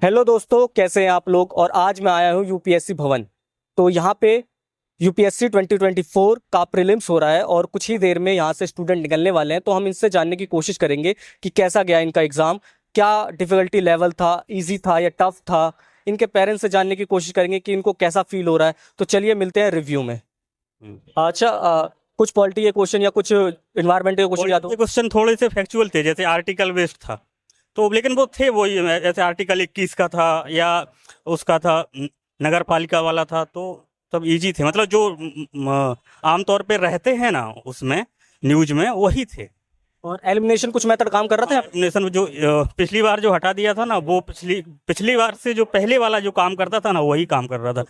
Hello दोस्तों, कैसे हैं आप लोग। और आज मैं आया हूँ यूपीएससी भवन। तो यहाँ पे यूपीएससी 2024 का प्रीलिम्स हो रहा है और कुछ ही देर में यहाँ से स्टूडेंट निकलने वाले हैं। तो हम इनसे जानने की कोशिश करेंगे कि कैसा गया इनका एग्ज़ाम, क्या डिफ़िकल्टी लेवल था, इजी था या टफ था। इनके पेरेंट्स से जानने की कोशिश करेंगे कि इनको कैसा फील हो रहा है। तो चलिए मिलते हैं रिव्यू में। अच्छा, कुछ पॉलिटी के क्वेश्चन या कुछ इन्वायरमेंट के क्वेश्चन याद हो? ये क्वेश्चन थोड़े से फैक्चुअल थे, जैसे आर्टिकल बेस्ड था तो, लेकिन वो थे वही, जैसे आर्टिकल 21 का था या उसका था नगर पालिका वाला था, तो सब इजी थे। मतलब जो आमतौर पे रहते हैं ना उसमें न्यूज में, वही थे। और एलिमिनेशन कुछ मेथड काम कर रहा था? नेशन जो पिछली बार जो हटा दिया था ना, वो पिछली पिछली बार से जो पहले वाला जो काम करता था ना, वही काम कर रहा था।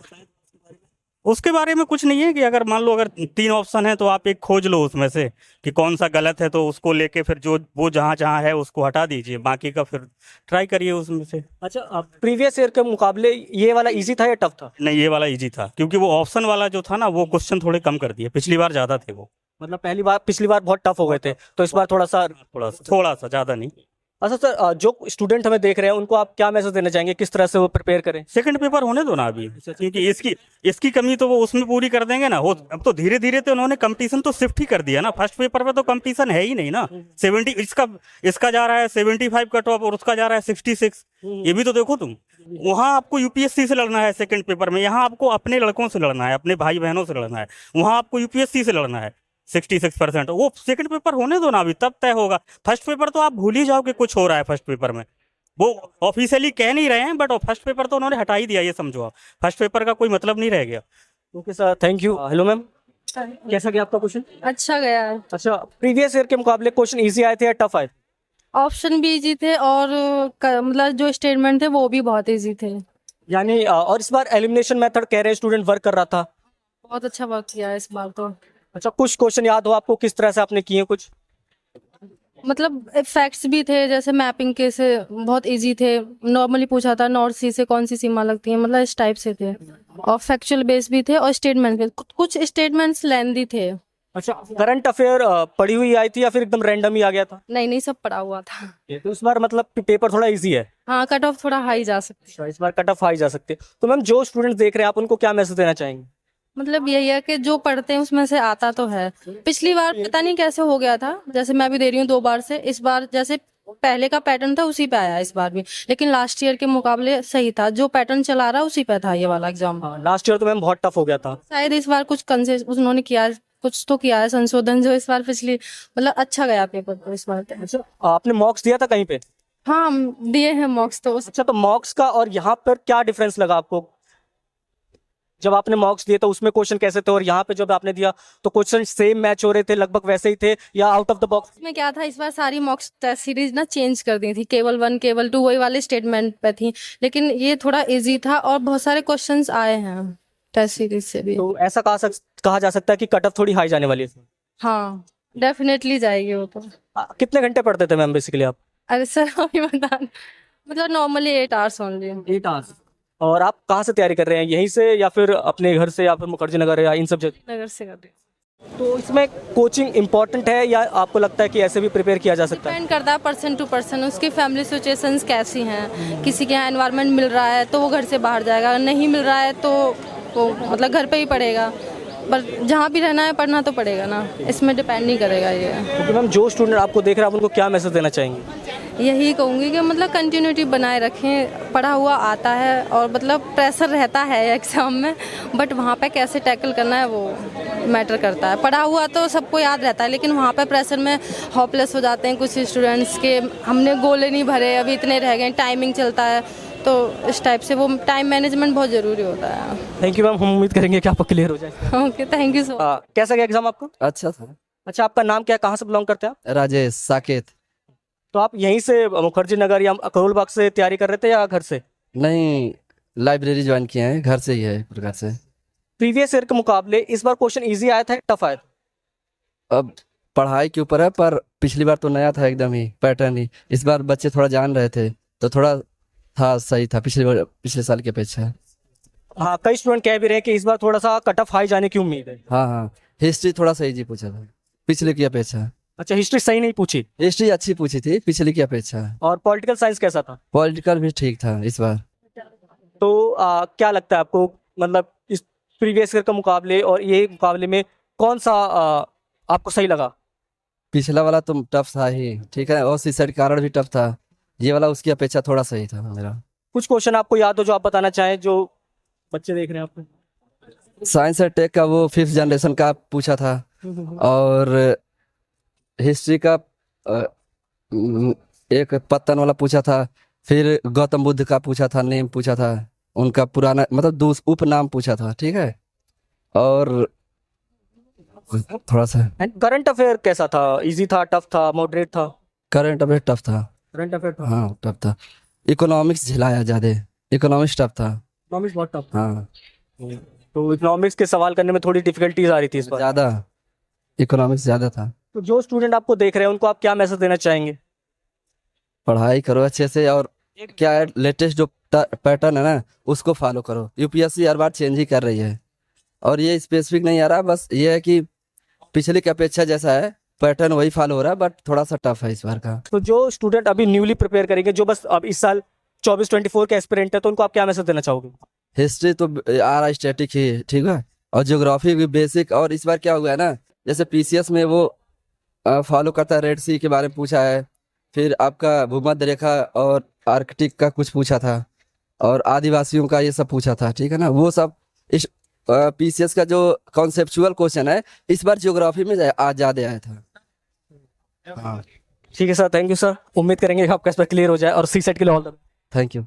उसके बारे में कुछ नहीं है कि अगर मान लो अगर 3 ऑप्शन है तो आप एक खोज लो उसमें से कि कौन सा गलत है, तो उसको लेके फिर जो वो जहाँ जहाँ है उसको हटा दीजिए, बाकी का फिर ट्राई करिए उसमें से। अच्छा, प्रीवियस ईयर के मुकाबले ये वाला इजी था या टफ था? नहीं, ये वाला इजी था, क्योंकि वो ऑप्शन वाला जो था ना, वो क्वेश्चन थोड़े कम कर दिए, पिछली बार ज़्यादा थे वो। मतलब पिछली बार बहुत टफ हो गए थे, तो इस बार थोड़ा सा। थोड़ा सा ज़्यादा नहीं। अच्छा सर, जो स्टूडेंट हमें देख रहे हैं उनको आप क्या मैसेज देना चाहेंगे, किस तरह से वो प्रिपेयर करें? सेकंड पेपर होने दो ना अभी, क्योंकि इसकी इसकी कमी तो वो उसमें पूरी कर देंगे ना। वो अब तो धीरे धीरे तो उन्होंने कंपटीशन तो शिफ्ट ही कर दिया ना। फर्स्ट पेपर पे तो कंपटीशन है ही नहीं ना। 70 इसका जा रहा है 75 कट ऑफ, और उसका जा रहा है 66। ये भी तो देखो तुम। वहाँ आपको यूपीएससी से लड़ना है सेकंड पेपर में, यहाँ आपको अपने लड़कों से लड़ना है, अपने भाई बहनों से लड़ना है। वहाँ आपको यूपीएससी से लड़ना है 66%। वो सेकंड पेपर होने दो ना, अभी तब तय होगा। फर्स्ट पेपर तो आप भूल ही जाओ कि कुछ हो रहा है फर्स्ट पेपर में। वो ऑफिशियली कह नहीं रहे हैं, बट फर्स्ट पेपर तो उन्होंने हटा ही दिया, ये समझो आप। फर्स्ट पेपर का कोई मतलब नहीं रह गया। Okay sir, thank you. Hello ma'am, कैसा गया आपका क्वेश्चन? अच्छा गया है। अच्छा, प्रीवियस ईयर के मुकाबले क्वेश्चन इजी आए थे या टफ आए? ऑप्शन भी इजी थे और मतलब जो स्टेटमेंट थे वो भी बहुत इजी थे। यानी और इस बार एलिमिनेशन मेथड कह रहे हैं स्टूडेंट वर्क कर रहा था। बहुत अच्छा वर्क किया है इस बार तो। अच्छा, कुछ क्वेश्चन याद हो आपको, किस तरह से आपने किए कुछ? मतलब फैक्ट्स भी थे, जैसे मैपिंग के से बहुत इजी थे। नॉर्मली पूछा था नॉर्थ सी से कौन सी सीमा लगती है, मतलब इस टाइप से थे। और फैक्चुअल बेस भी थे और स्टेटमेंट के कुछ स्टेटमेंट्स लेंदी थे। अच्छा, करंट अफेयर पढ़ी हुई आई थी या फिर एकदम रैंडम ही आ गया था? नहीं नहीं, सब पढ़ा हुआ था। तो इस बार मतलब पेपर थोड़ा इजी है। हाँ, कट ऑफ थोड़ा हाई जा सकती है। इस बार कट ऑफ हाई जा सकते हैं। तो मैम, जो स्टूडेंट देख रहे हैं आप उनको क्या मैसेज देना चाहेंगे? मतलब यही है कि जो पढ़ते हैं उसमें से आता तो है। पिछली बार पता नहीं कैसे हो गया था, जैसे मैं भी दे रही हूँ 2 बार से। इस बार जैसे पहले का पैटर्न था उसी पे आया इस बार भी, लेकिन लास्ट ईयर के मुकाबले सही था। जो पैटर्न चला रहा उसी पे था ये वाला एग्जाम। लास्ट ईयर तो मैम बहुत टफ हो गया था। शायद इस बार कुछ कंसेस उन्होंने किया है, कुछ तो किया है संशोधन, जो इस बार पिछली मतलब अच्छा गया पेपर तो इस बार। अच्छा, आपने मॉक्स दिया था कहीं पे? हाँ, हम दिए हैं मॉक्स तो अच्छा, तो मॉक्स का और यहाँ पर क्या डिफरेंस लगा आपको? जब आपने मॉक्स दिए तो उसमें क्वेश्चन कैसे थे और यहाँ पे जब आपने दिया तो क्वेश्चन सेम मैच हो रहे थे, लगभग वैसे ही थे या आउट ऑफ द बॉक्स? में क्या था, इस बार सारी मॉक्स टेस्ट सीरीज ना चेंज कर दी थी। केवल 1 केवल 2 वही वाले स्टेटमेंट पे थी, लेकिन ये थोड़ा इजी था और बहुत सारे क्वेश्चंस आए हैं टेस्ट सीरीज से भी। तो ऐसा कहा जा सकता है कि कट ऑफ थोड़ी हाई जाने वाली है। हाँ, डेफिनेटली जाएगी वो तो। कितने घंटे पढ़ते थे मैम बेसिकली आप? अरे सर अभी बता, मतलब नॉर्मली 8 आवर्स ओनली। 8 आवर्स। और आप कहाँ से तैयारी कर रहे हैं, यहीं से या फिर अपने घर से या फिर मुखर्जी नगर या इन सब जगह? नगर से कर रही हूँ। तो इसमें कोचिंग इंपॉर्टेंट है या आपको लगता है कि ऐसे भी प्रिपेयर किया जा सकता है? डिपेंड करता है पर्सन टू पर्सन, उसकी फैमिली सिचुएशंस कैसी हैं। किसी के यहाँ एनवायरनमेंट मिल रहा है तो वो घर से बाहर जाएगा, नहीं मिल रहा है तो वो मतलब घर पे ही पढ़ेगा। पर जहाँ भी रहना है पढ़ना तो पड़ेगा ना, इसमें डिपेंड नहीं करेगा ये। क्योंकि मैम जो स्टूडेंट आपको देख रहे हैं आप उनको क्या मैसेज देना चाहेंगे? यही कहूँगी कि मतलब कंटिन्यूटी बनाए रखें। पढ़ा हुआ आता है और मतलब प्रेशर रहता है एग्ज़ाम में, बट वहाँ पे कैसे टैकल करना है वो मैटर करता है। पढ़ा हुआ तो सबको याद रहता है, लेकिन वहाँ पे प्रेशर में होपलेस हो जाते हैं कुछ स्टूडेंट्स के। हमने गोले नहीं भरे, अभी इतने रह गए, टाइमिंग चलता है, तो इस टाइप से वो टाइम मैनेजमेंट बहुत ज़रूरी होता है। थैंक यू मैम, हम उम्मीद करेंगे कि आपको क्लियर हो जाए। Okay, thank you so much. कैसा गया एग्जाम आपको? अच्छा था। अच्छा, आपका नाम क्या है, कहाँ से बिलोंग करते हैं आप? राजेश साकेत। तो आप यहीं से मुखर्जी नगर या करोल बाग से तैयारी कर रहे थे या घर से? नहीं, लाइब्रेरी ज्वाइन किए हैं, घर से ही है एक प्रकार से। प्रीवियस ईयर के मुकाबले इस बार क्वेश्चन इजी आया था, टफ आया था? अब पढ़ाई के ऊपर है, पर पिछली बार तो नया था एकदम ही पैटर्न ही। इस बार बच्चे थोड़ा जान रहे थे तो थोड़ा था, सही था पिछले साल की अपेक्षा। हाँ, कई स्टूडेंट कह भी रहे हैं कि इस बार थोड़ा सा कट ऑफ हाई जाने की उम्मीद है। हाँ हाँ, हिस्ट्री थोड़ा सा इजी पूछा था पिछले की अपेक्षा। अच्छा, हिस्ट्री सही नहीं पूछी। हिस्ट्री अच्छी पूछी थी पिछली की अपेक्षा। और पॉलिटिकल साइंस कैसा था? पॉलिटिकल भी ठीक था इस बार। तो क्या लगता है आपको, मतलब इस प्रीवियस ईयर के मुकाबले और ये मुकाबले में कौन सा आपको सही लगा? पिछला वाला तो टफ था ही, ठीक है, और सीसेट के कारण भी टफ था। ये वाला उसकी अपेक्षा थोड़ा सही था मेरा। कुछ क्वेश्चन आपको याद हो जो आप बताना चाहें, जो बच्चे देख रहे हैं आपको? साइंस और टेक का वो 5th जनरेशन का पूछा था, और हिस्ट्री का एक पत्तन वाला पूछा था, फिर गौतम बुद्ध का पूछा था, नेम पूछा था, उनका पुराना मतलब उपनाम पूछा था, ठीक है। और थोड़ा सा एंड करंट अफेयर कैसा था? इजी था, टफ था, मॉडरेट था? करंट अफेयर टफ था। करंट अफेयर था। हाँ टफ था। इकोनॉमिक्स झिलाया ज्यादा, इकोनॉमिक्स टफ था। इकोनॉमिक्स बहुत टफ। हाँ तो इकोनॉमिक्स के सवाल करने में थोड़ी डिफिकल्टीज आ रही थी इस बार। ज्यादा, इकोनॉमिक्स ज्यादा था। तो जो स्टूडेंट आपको देख रहे हैं उनको आप क्या मैसेज देना चाहेंगे? पढ़ाई करो अच्छे से, और क्या है लेटेस्ट जो पैटर्न है ना उसको फॉलो करो। यूपीएससी हर बार चेंज ही कर रही है, और ये स्पेसिफिक नहीं आ रहा, बस ये है कि पिछले की अपेक्षा जैसा है पैटर्न वही फॉलो हो रहा है, बट थोड़ा सा टफ है इस बार का। तो जो स्टूडेंट अभी न्यूली प्रिपेयर करेंगे, जो बस अब इस साल 24-24 के एस्पिरेंट है, तो उनको आप क्या मैसेज देना चाहोगे? हिस्ट्री तो आ रहा स्टैटिक ही, ठीक है, और ज्योग्राफी भी बेसिक। और इस बार क्या हुआ है ना, जैसे पीसीएस में वो फॉलो करता है, रेड सी के बारे में पूछा है, फिर आपका भूमध्य रेखा और आर्कटिक का कुछ पूछा था, और आदिवासियों का ये सब पूछा था, ठीक है ना। वो सब इस पीसीएस का जो कॉन्सेप्चुअल क्वेश्चन है इस बार ज्योग्राफी में आज ज्यादा आया था। हाँ ठीक है सर, थैंक यू सर। उम्मीद करेंगे कि आपका इस पर क्लियर हो जाए, और सी सेट के लिए ऑल द थैंक यू।